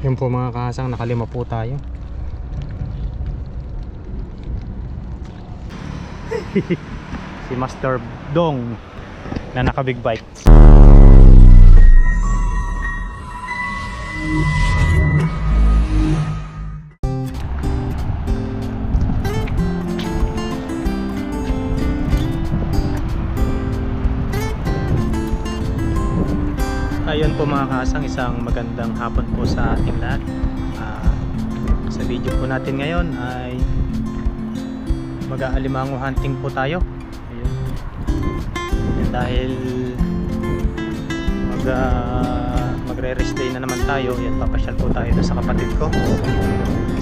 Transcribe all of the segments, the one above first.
Yun po mga kahasang, nakalima po tayo. Si Master Dong na naka big bike. Ayun po mga kasang, isang magandang hapon po sa ating lahat. Sa video po natin ngayon ay mag-aalimango hunting po tayo. Ayun. Yan, dahil magre-rest day na naman tayo. Yan, papasyal po tayo doon sa kapatid ko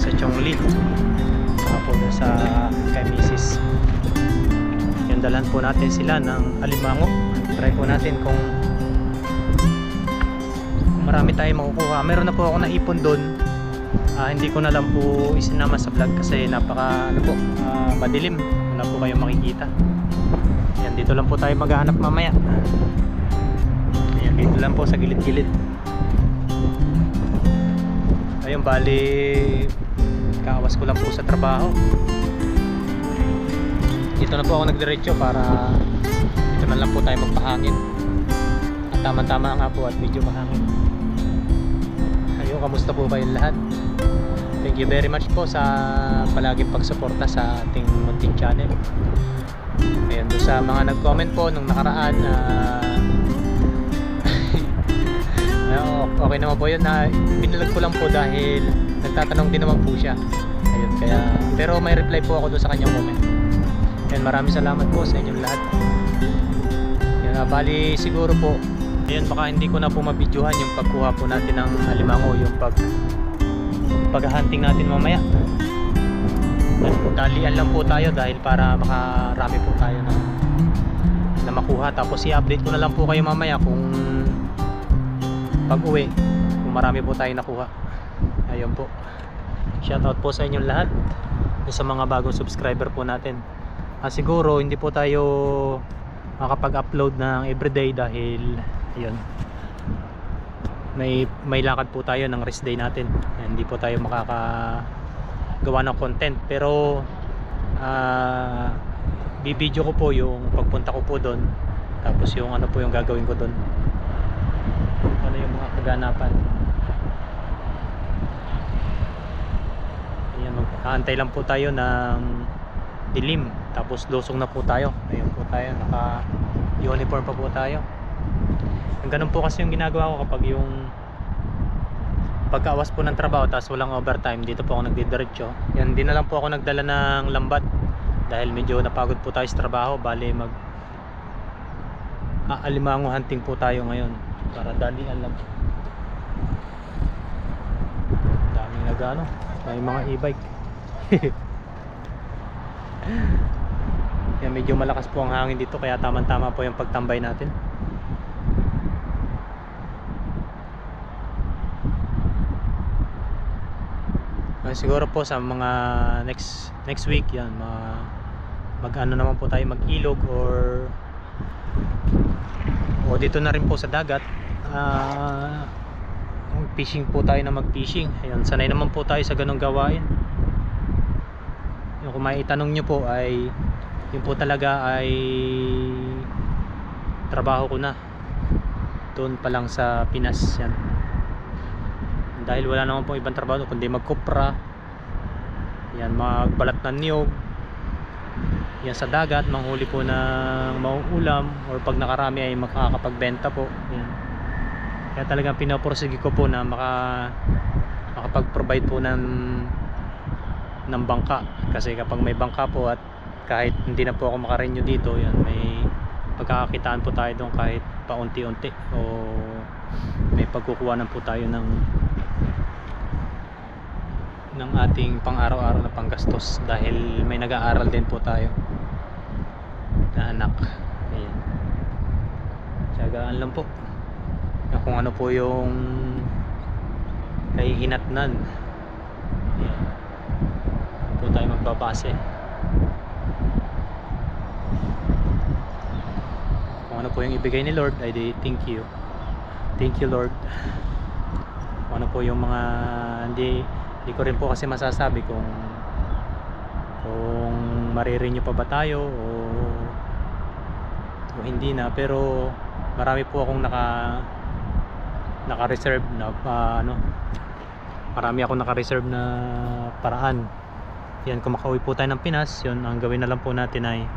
sa Chongli, saka po doon sa kay Mrs. Yan, dalhan po natin sila ng alimango. Try po natin kung marami tayong makukuha. Meron na po ako naipon doon. Hindi ko na lang po isinama sa vlog kasi napaka madilim. Wala po kayong makikita. Yan, dito lang po tayo maghahanap mamaya. Yan, dito lang po sa gilid-gilid. Ayun, bali kaawas ko lang po sa trabaho. Dito na po ako nagdiretso para dito na lang po tayo magpahangin. At tama-tama nga po at medyo mahangin. Kamusta po kayong lahat? Thank you very much po sa palaging pagsuporta sa ating munting channel. Ayan, doon sa mga nag-comment po nung nakaraan, okay naman po yun, na binalag ko lang po dahil nagtatanong din naman po siya. Ayun, kaya, pero may reply po ako doon sa kanyang comment. Ayan, maraming salamat po sa inyong lahat. Ayan, bali siguro po ayun, baka hindi ko na po mabidyohan yung pagkuha po natin ng alimango, yung pag-hunting natin mamaya. Dalian lang po tayo dahil para makarami po tayo na makuha. Tapos i-update ko na lang po kayo mamaya kung pag-uwi, kung marami po tayo nakuha. Ayun po, shoutout po sa inyong lahat, sa mga bagong subscriber po natin. Siguro hindi po tayo makapag-upload ng everyday dahil ayun, may lakad po tayo ng rest day natin. Hindi po tayo makakagawa ng content, pero bibidyo ko po yung pagpunta ko po doon, tapos yung ano po yung gagawin ko doon, ano yung mga kaganapan. Ayan, mag-aantay lang po tayo ng dilim, tapos lusong na po tayo. Ayun po tayo, naka uniform pa po tayo. Ganun po kasi yung ginagawa ko kapag yung pagkaawas po ng trabaho tapos walang overtime, dito po ako nagdidiretso. Yan, di na lang po ako nagdala ng lambat dahil medyo napagod po tayo sa trabaho. Bali alimango hunting po tayo ngayon para dalian lang. Daming nagano, may mga e-bike. Yan, medyo malakas po ang hangin dito kaya tamang-tama po yung pagtambay natin. Siguro po sa mga next week yan, mag-ano naman po tayo, mag-ilog or dito na rin po sa dagat. Fishing po tayo na mag-fishing. Ayun, sanay naman po tayo sa ganong gawain. Yung kung may itanong nyo po ay yun po talaga ay trabaho ko na doon pa lang sa Pinas. Yan, dahil wala naman po ibang trabaho kundi magkupra, yan, magbalat ng niyog yan sa dagat, manghuli po ng mauulam, or pag nakarami ay makakapagbenta po. Yan, kaya talagang pinapursige ko po na makapag-provide po ng bangka, kasi kapag may bangka po at kahit hindi na po ako makarenew dito, yan, may pagkakakitaan po tayo doon kahit paunti-unti, o may pagkukuhanan po tayo ng ating pang-araw-araw na panggastos, dahil may nag-aaral din po tayo na anak. Ayan, tiyagaan lang po kung ano po yung kahihinatnan. Ayan, po tayo magbabase kung ano po yung ibigay ni Lord, ay di thank you Lord. Kung ano po yung mga hindi ko rin po kasi masasabi kung marirenew pa ba tayo o hindi na, pero marami po akong naka-reserve na marami akong naka-reserve na paraan. Yan, kung makauwi po tayo ng Pinas, yun ang gawin na lang po natin ay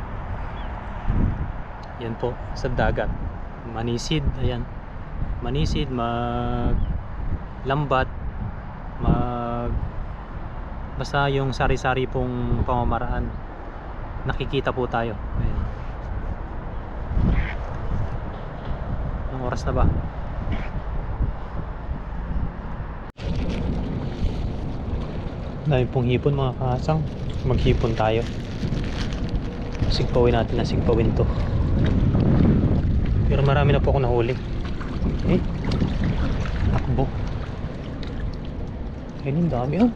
yan po sa dagat, manisid, ayan, manisid, maglambat, basta yung sari-sari pong pamamaraan nakikita po tayo. Ayan. Anong oras na ba? Dahil pong hipon mga kasang, maghipon tayo. Sigpawin natin na sigpawin to. Pero marami na po ako nahuli. Takbo. Ayun, dami oh.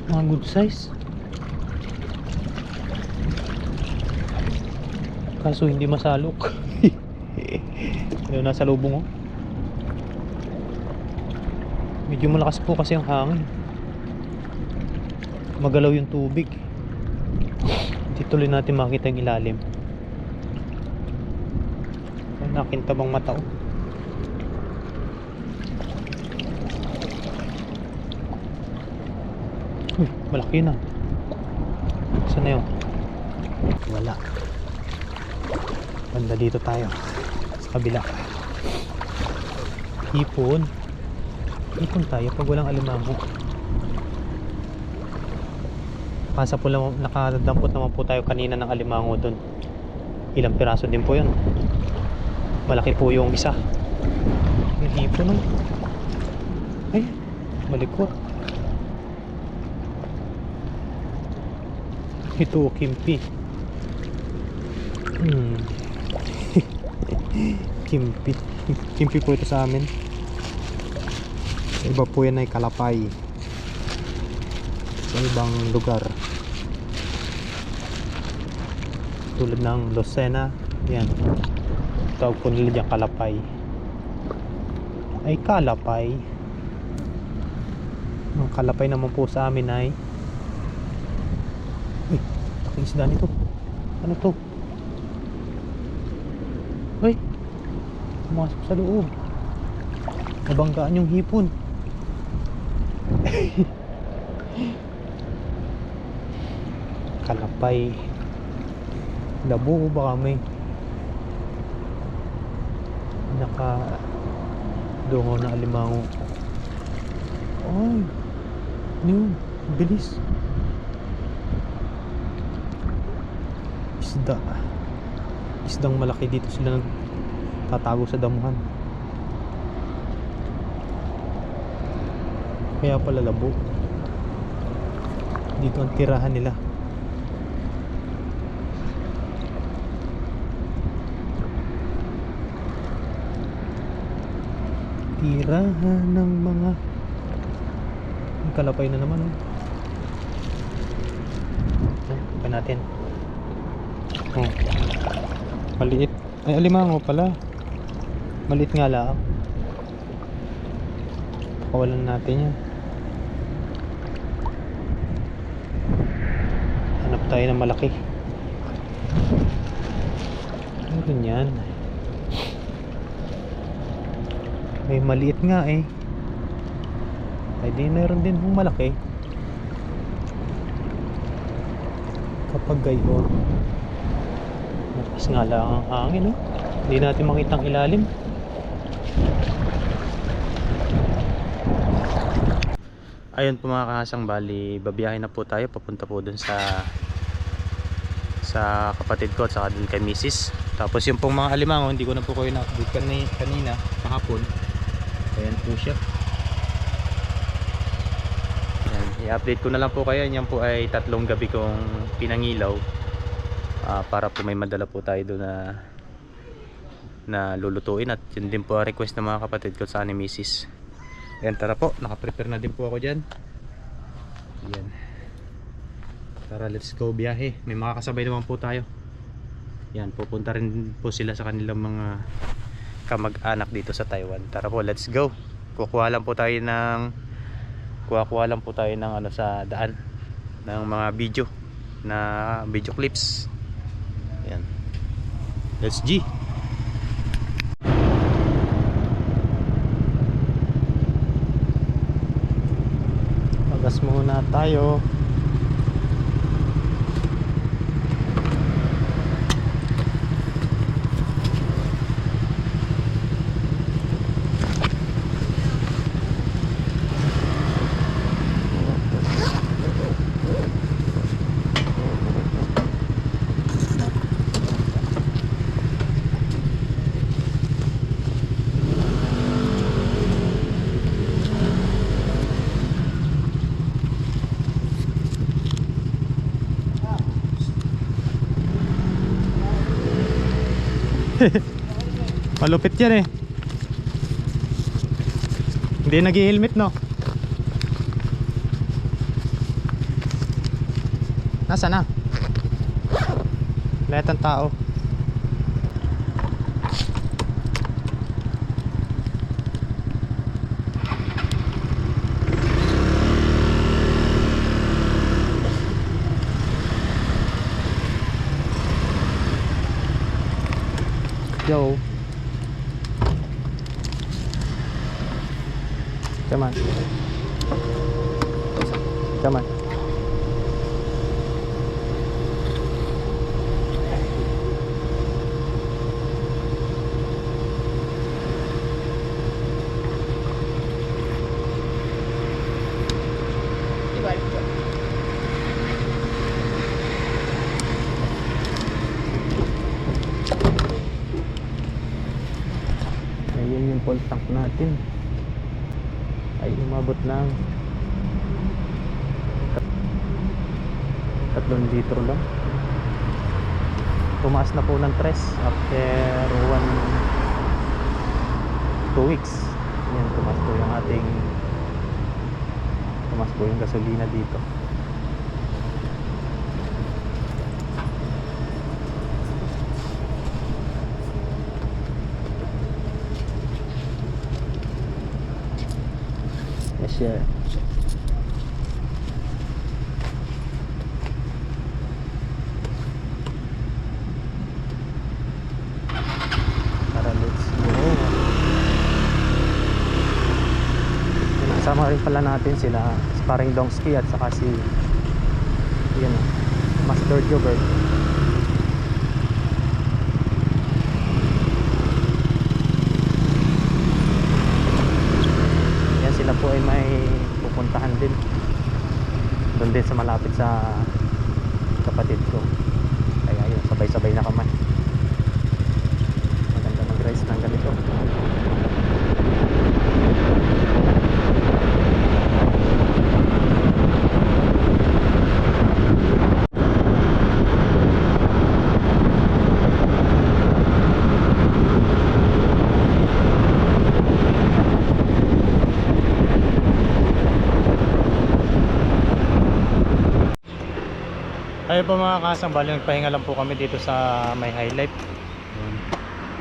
Mga good size. Kaso hindi masalok. Ayun, nasa lubong oh. Medyo malakas po kasi ang hangin. Magalaw yung tubig. Hindi tuloy natin makita yung ilalim. Nakintabang mata oh. Uy, malaki na. Saan na yun? Wala. Banda dito tayo sa kabila. Hipon. Hipon tayo pag walang alimango. Kasa po lang, nakadampot naman po tayo kanina ng alimango dun. Ilang piraso din po yun. Malaki po yung isa. Yung hipon oh. Ay, malikot. Ito kimpi. Kimpi. Kimpi po ito sa amin. Sa iba po yan ay kalapay. Sa ibang lugar tulad ng Lucena, yan, tawag po nila dyan kalapay. Ay kalapay. Ang kalapay naman po sa amin ay laking isda nito. Ano to? Ay, pumasok sa loob. Nabanggaan yung hipon. Kalapay. Labo o baka may nakadungaw na alimango. Ay, yun, bilis. Isdang malaki dito sila tatago sa damuhan. Kaya pala labo. Dito ang tirahan nila. Tirahan ng mga kalapay na naman. Pa natin. Maliit. Ay, alimango pala. Maliit nga lang. Pakawalan natin yan. Hanap tayo ng malaki. Meron yan. May maliit nga eh. Ay di meron din hong malaki. Kapag gayon, malakas nga lang ang hangin oh. Hindi natin makita ang ilalim. Ayun po mga kahasang, bali babiyahin na po tayo papunta po dun sa kapatid ko at saka dun kay Mrs. Tapos yung pong mga alimango hindi ko na po kayo na-update kanina kahapon. Ayan po siya. Ayan, i-update ko na lang po kayo. Yan po ay 3 gabi kong pinangilaw para po may madala po tayo doon na lulutuin. At yun din po ang request ng mga kapatid ko sa ni Mrs. Ayan, tara po, nakaprepare na din po ako dyan. Ayan, tara, let's go biyahe. May makakasabay naman po tayo. Ayan, pupunta rin po sila sa kanilang mga kamag-anak dito sa Taiwan. Tara po, let's go. kukuha lang po tayo ng ano sa daan ng mga video clips. Ayan. Let's G. Magas muna tayo. Malupit yan eh. Hindi nag-helmet no. Nasaan na? Lahat ng tao. Yo. Come on. Come on. Ayun yung full tank natin. Ay umabot ng 3 litro lang. Tumaas na po ng 3 after 2 weeks. Yan, tumaas po yung gasolina dito. Yes, yeah. Tara, let's go. Kasama rin pala natin sila Sparring Dongsky at saka si yun, Master Jobert. Yan, sila po ay may pupuntahan din doon din sa malapit sa kapatid ko, kaya yun, sabay-sabay na kami. Maganda mag-rice ng ganito. Ayun po mga kasang, bali nagpahinga lang po kami dito sa may highlight.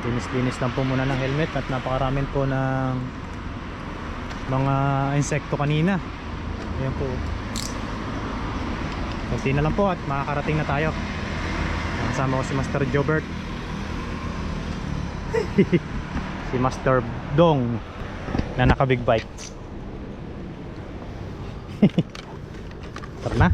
Linis-linis lang po muna ng helmet at napakaraming po ng mga insekto kanina. Ayan po. Kunti na lang po at makakarating na tayo. Kasama ko si Master Jobert. Si Master Dong na naka big bike. Tara na.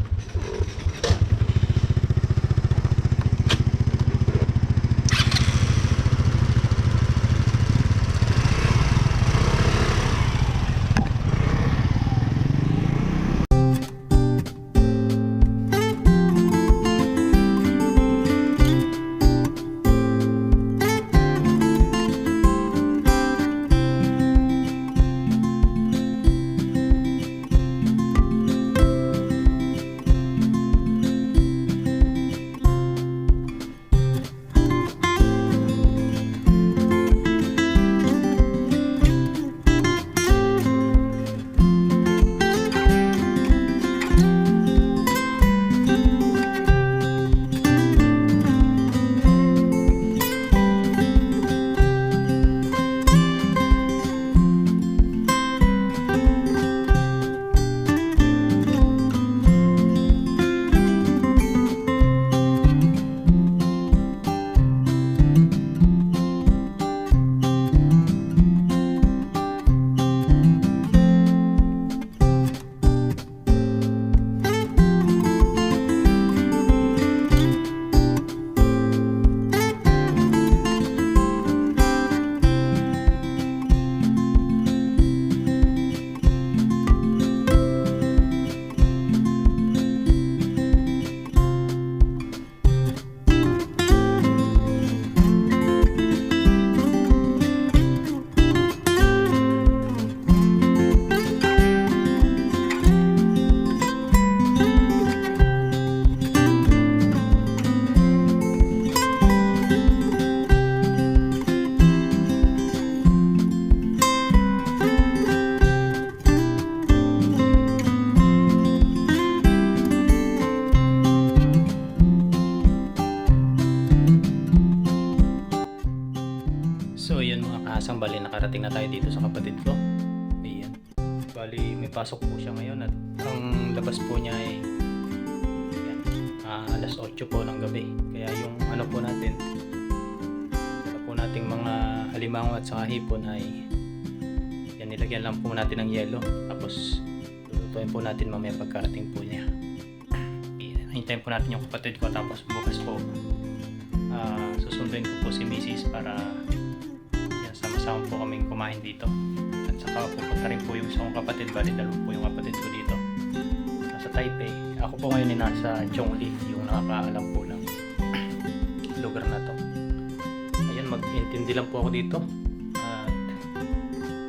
nakarating na tayo dito sa kapatid ko. Ayan. Bali, may pasok po siya ngayon at ang labas po niya ay ayan, alas 8 po ng gabi. Kaya yung ano po natin, nating mga alimango at saka hipon ay yan, nilagyan lang po natin ng yelo, tapos lulutuin po natin mamaya pagkarating po niya. Hintayin po natin yung kapatid ko, tapos bukas po susunduin ko po si Mrs. para yan, sama-sama po kaming kumain dito. At saka pupunta rin po yung isang kapatid, bali dalawa po yung kapatid ko dito nasa Taipei. Ako po ngayon ay nasa Chongli, yung nakakaalam po ng lugar na to. Mag-intindi lang po ako dito at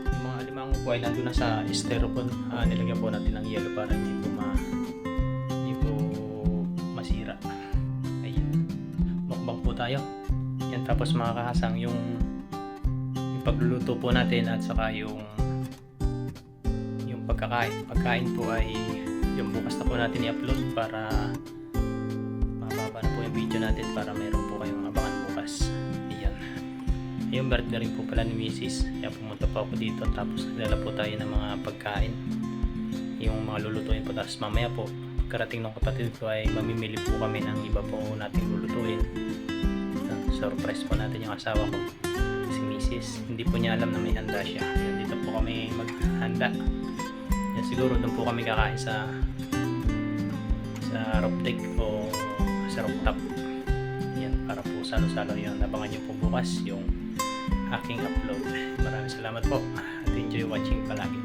yung mga alimango po ay nandun na sa styrofoam. Nilagyan po natin ng yelo para hindi po masira. Ayan, mukbang po tayo yan, tapos mga kahasang yung pagluluto po natin at saka yung pagkain po ay yung bukas na po natin i-upload para mababa na po yung video natin para meron po kayong abangan bukas. Yung birthday rin po pala ni Mrs. Kaya pumunta pa ako dito, tapos nagdala po tayo ng mga pagkain, yung mga lulutuin po. Tapos mamaya po pagkarating ng kapatid ko ay mamimili po kami ng iba po nating lulutuin. Surprise po natin yung asawa ko, si Mrs. Hindi po niya alam na may handa siya. Yan, dito po kami maghanda. Yan, siguro doon po kami kakain sa roof deck o sa rooftop. Yan, para po salo-salo yun. Nabangan nyo po bukas yung aking upload. Maraming salamat po at enjoy watching palagi.